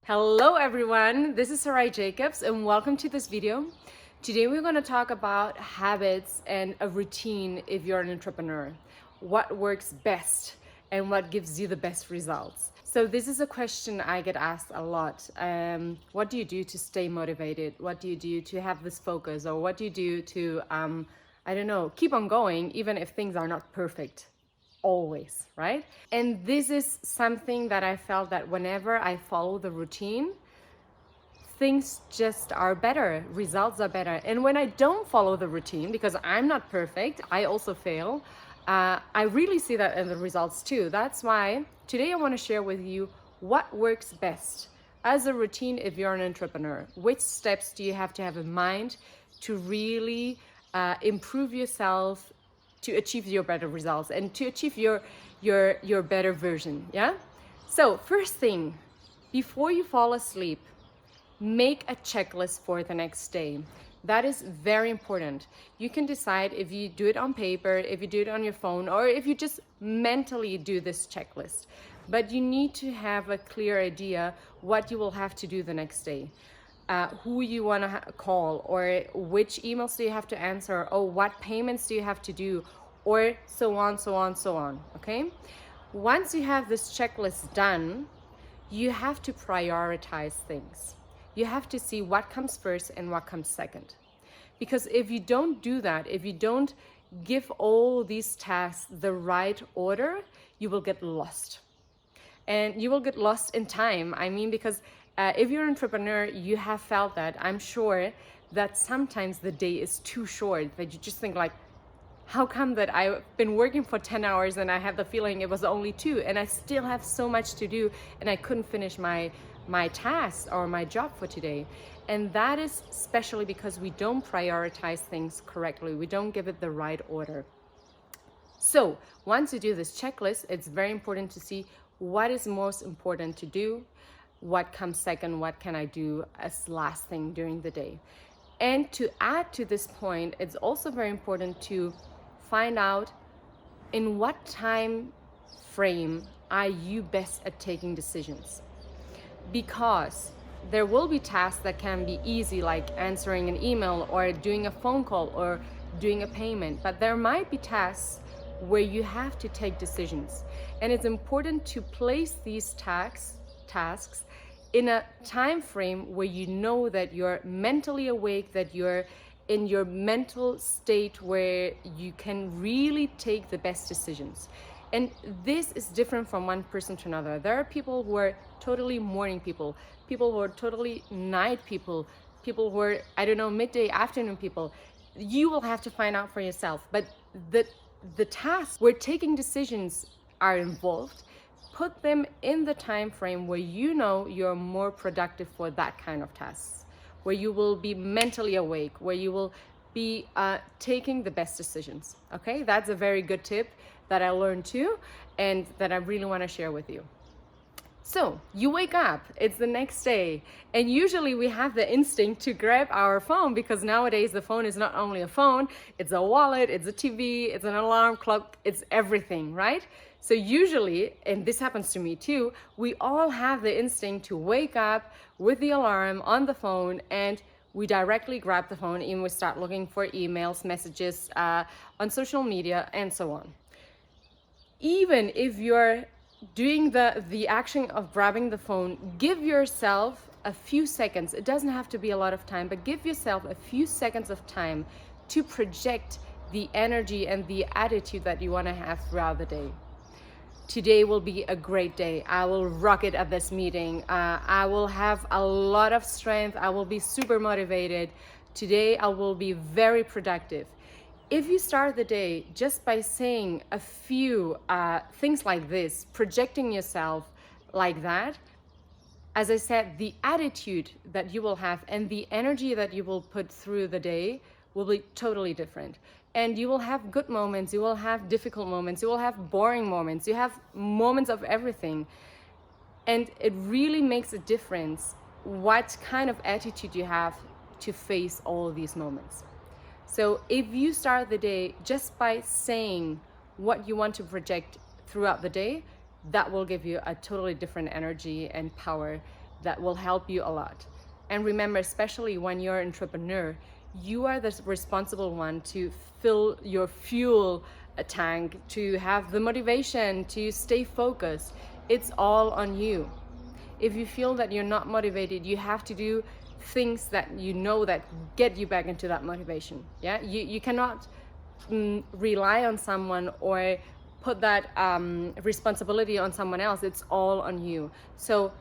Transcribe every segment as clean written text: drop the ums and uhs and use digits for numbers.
Hello everyone, this is Sarai Jacobs and welcome to this video. Today we're going to talk about habits and a routine if you're an entrepreneur. What works best and what gives you the best results. So this is a question I get asked a lot. What do you do to stay motivated? What do you do to have this focus? Or what do you do to, I don't know, keep on going even if things are not perfect? Always, right? And this is something that I felt that whenever I follow the routine, things just are better, results are better. And when I don't follow the routine, because I'm not perfect, I also fail, I really see that in the results too. That's why today I want to share with you what works best as a routine if you're an entrepreneur. Which steps do you have to have in mind to really improve yourself, to achieve your better results and to achieve your better version. Yeah. So first thing, before you fall asleep, make a checklist for the next day. That is very important. You can decide if you do it on paper, if you do it on your phone, or if you just mentally do this checklist. But you need to have a clear idea what you will have to do the next day. Who you want to call, or which emails do you have to answer, or what payments do you have to do, or so on. Okay, once you have this checklist done, you have to prioritize things. You have to see what comes first and what comes second, because if you don't do that, if you don't give all these tasks the right order, you will get lost. And you will get lost in time. I mean, because if you're an entrepreneur, you have felt that. I'm sure that sometimes the day is too short, that you just think like, how come that I've been working for 10 hours and I have the feeling it was only 2 and I still have so much to do and I couldn't finish my tasks or my job for today. And that is especially because we don't prioritize things correctly. We don't give it the right order. So once you do this checklist, it's very important to see what is most important to do, what comes second, what can I do as last thing during the day. And to add to this point, it's also very important to find out in what time frame are you best at taking decisions. Because there will be tasks that can be easy, like answering an email or doing a phone call or doing a payment, but there might be tasks where you have to take decisions. And it's important to place these tasks in a time frame where you know that you're mentally awake, that you're in your mental state where you can really take the best decisions. And this is different from one person to another. There are people who are totally morning people who are totally night people who are, I don't know, midday, afternoon people. You will have to find out for yourself. But the tasks where taking decisions are involved, put them in the time frame where you know you're more productive for that kind of tasks, where you will be mentally awake, where you will be taking the best decisions. Okay, that's a very good tip that I learned too, and that I really want to share with you. So you wake up, it's the next day, and usually we have the instinct to grab our phone, because nowadays the phone is not only a phone, it's a wallet, it's a TV, it's an alarm clock, it's everything, right? So usually, and this happens to me too, we all have the instinct to wake up with the alarm on the phone, and we directly grab the phone and we start looking for emails, messages on social media, and so on. Even if you're doing the action of grabbing the phone, give yourself a few seconds. It doesn't have to be a lot of time, but give yourself a few seconds of time to project the energy and the attitude that you want to have throughout the day. Today will be a great day. I will rock it at this meeting. I will have a lot of strength. I will be super motivated. Today I will be very productive. If you start the day just by saying a few things like this, projecting yourself like that, as I said, the attitude that you will have and the energy that you will put through the day will be totally different. And you will have good moments, you will have difficult moments, you will have boring moments, you have moments of everything. And it really makes a difference what kind of attitude you have to face all these moments. So if you start the day just by saying what you want to project throughout the day, that will give you a totally different energy and power that will help you a lot. And remember, especially when you're an entrepreneur, you are the responsible one to fill your fuel tank, to have the motivation, to stay focused. It's all on you. If you feel that you're not motivated, you have to do things that you know that get you back into that motivation. Yeah, you cannot rely on someone or put that responsibility on someone else. It's all on you. So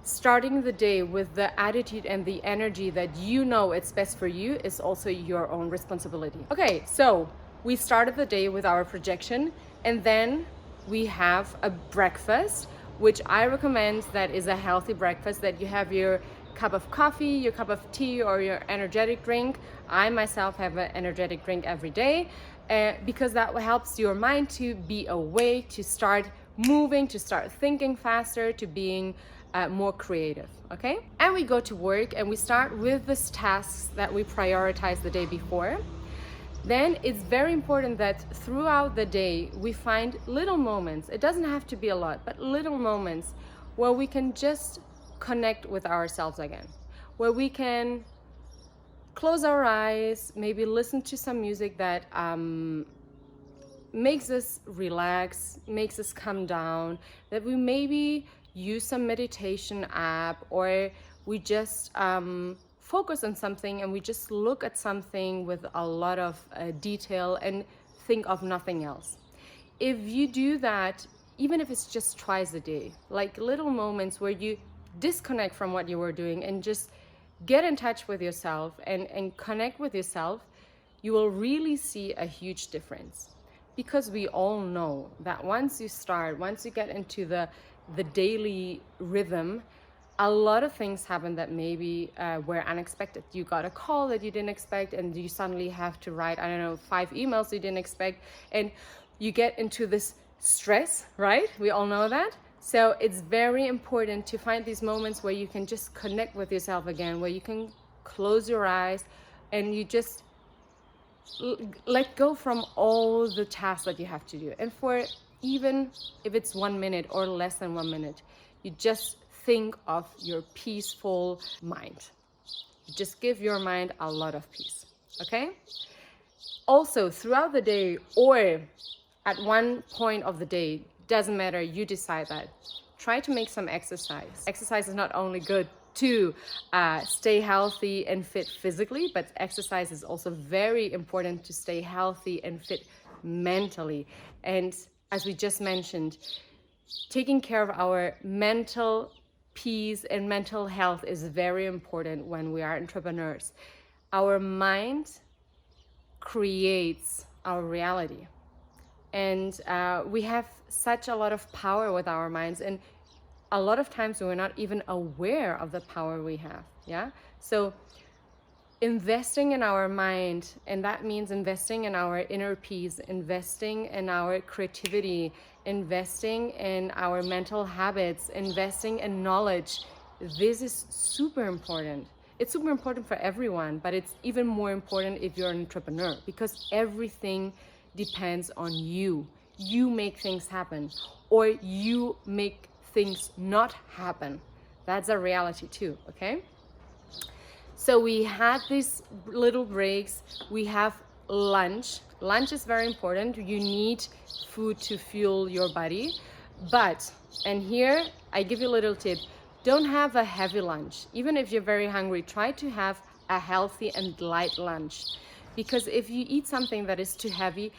starting the day with the attitude and the energy that you know it's best for you is also your own responsibility. Okay, so we started the day with our projection, and then we have a breakfast, which I recommend that is a healthy breakfast, that you have your cup of coffee, your cup of tea, or your energetic drink. I myself have an energetic drink every day because that helps your mind to be awake, to start moving, to start thinking faster, to being more creative, okay? And we go to work and we start with the tasks that we prioritize the day before. Then it's very important that throughout the day we find little moments. It doesn't have to be a lot, but little moments where we can just connect with ourselves again, where we can close our eyes, maybe listen to some music that makes us relax, makes us calm down, that we maybe use some meditation app, or we just focus on something and we just look at something with a lot of detail and think of nothing else. If you do that, even if it's just twice a day, like little moments where you disconnect from what you were doing and just get in touch with yourself and connect with yourself, you will really see a huge difference. Because we all know that once you get into the daily rhythm, a lot of things happen that maybe were unexpected. You got a call that you didn't expect, and you suddenly have to write, 5 emails you didn't expect, and you get into this stress, right? We all know that. So it's very important to find these moments where you can just connect with yourself again, where you can close your eyes and you just let go from all the tasks that you have to do. And for even if it's 1 minute or less than 1 minute, you just think of your peaceful mind. Just give your mind a lot of peace, okay? Also, throughout the day or at one point of the day, doesn't matter, you decide that. Try to make some exercise. Exercise is not only good to stay healthy and fit physically, but exercise is also very important to stay healthy and fit mentally. And as we just mentioned, taking care of our mental peace and mental health is very important when we are entrepreneurs. Our mind creates our reality. And we have such a lot of power with our minds, and a lot of times we're not even aware of the power we have. Yeah. So investing in our mind, and that means investing in our inner peace, investing in our creativity, investing in our mental habits, investing in knowledge. This is super important. It's super important for everyone, but it's even more important if you're an entrepreneur, because everything depends on you. You make things happen, or you make things not happen. That's a reality too, okay? So we had these little breaks. We have lunch. Lunch is very important. You need food to fuel your body. But, and here I give you a little tip, don't have a heavy lunch. Even if you're very hungry, try to have a healthy and light lunch. Because if you eat something that is too heavy,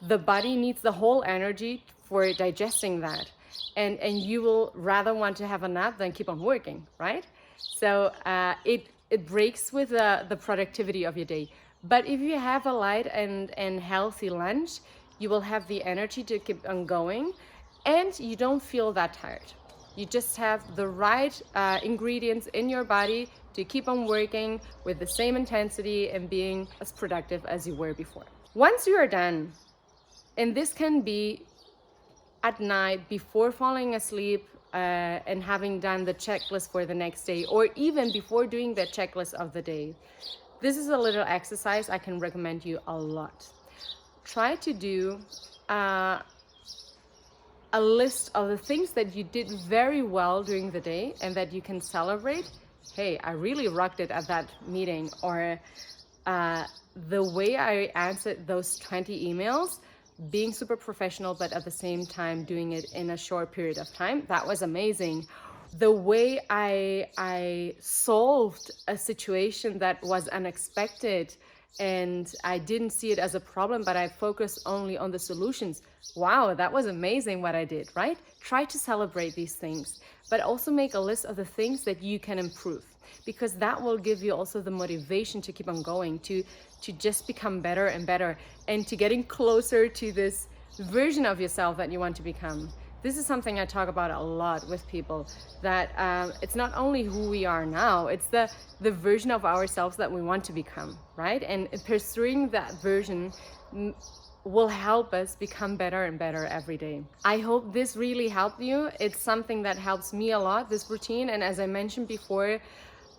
the body needs the whole energy for digesting that. And you will rather want to have a nap than keep on working, right? So it breaks with the productivity of your day. But if you have a light and healthy lunch, you will have the energy to keep on going, and you don't feel that tired. You just have the right ingredients in your body to keep on working with the same intensity and being as productive as you were before. Once you are done, and this can be at night before falling asleep and having done the checklist for the next day, or even before doing the checklist of the day, this is a little exercise I can recommend you a lot. Try to do a list of the things that you did very well during the day and that you can celebrate. Hey, I really rocked it at that meeting, or the way I answered those 20 emails, being super professional, but at the same time doing it in a short period of time, that was amazing. The way I solved a situation that was unexpected and I didn't see it as a problem, but I focused only on the solutions. Wow, that was amazing what I did, right? Try to celebrate these things, but also make a list of the things that you can improve, because that will give you also the motivation to keep on going, to just become better and better, and to getting closer to this version of yourself that you want to become. This is something I talk about a lot with people, that it's not only who we are now, it's the version of ourselves that we want to become, right? And pursuing that version will help us become better and better every day. I hope this really helped you. It's something that helps me a lot, this routine. And as I mentioned before,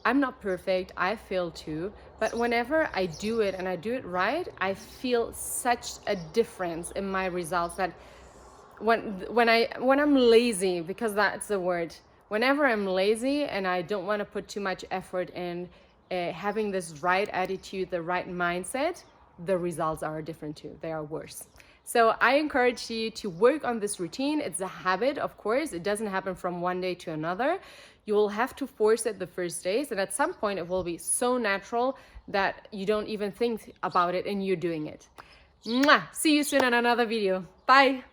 I'm not perfect, I fail too, but whenever I do it and I do it right, I feel such a difference in my results that when I'm lazy, because that's the word, whenever I'm lazy and I don't want to put too much effort in having this right attitude, the right mindset, the results are different too. They are worse. So I encourage you to work on this routine. It's a habit, of course. It doesn't happen from one day to another. You will have to force it the first days, and at some point it will be so natural that you don't even think about it and you're doing it. Mwah! See you soon in another video. Bye.